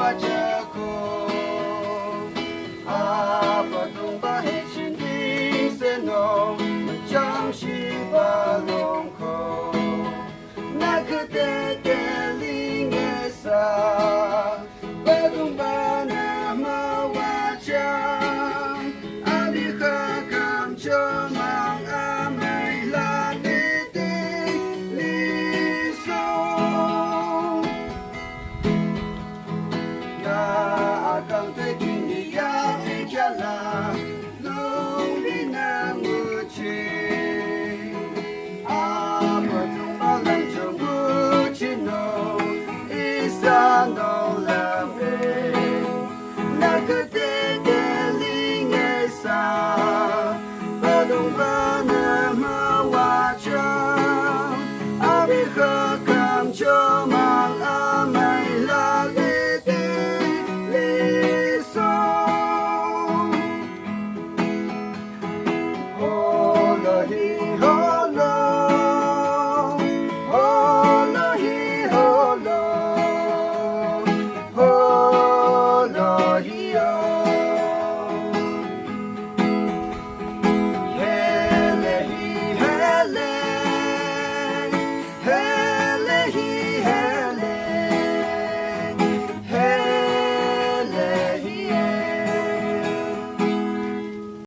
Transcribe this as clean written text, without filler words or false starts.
wajahku. Apa tumba hecinding senong macam si balongko. Nakateteling esa batumba na mawajah. Abika kam comang amay latiting lisong. Na akang teking iya ikala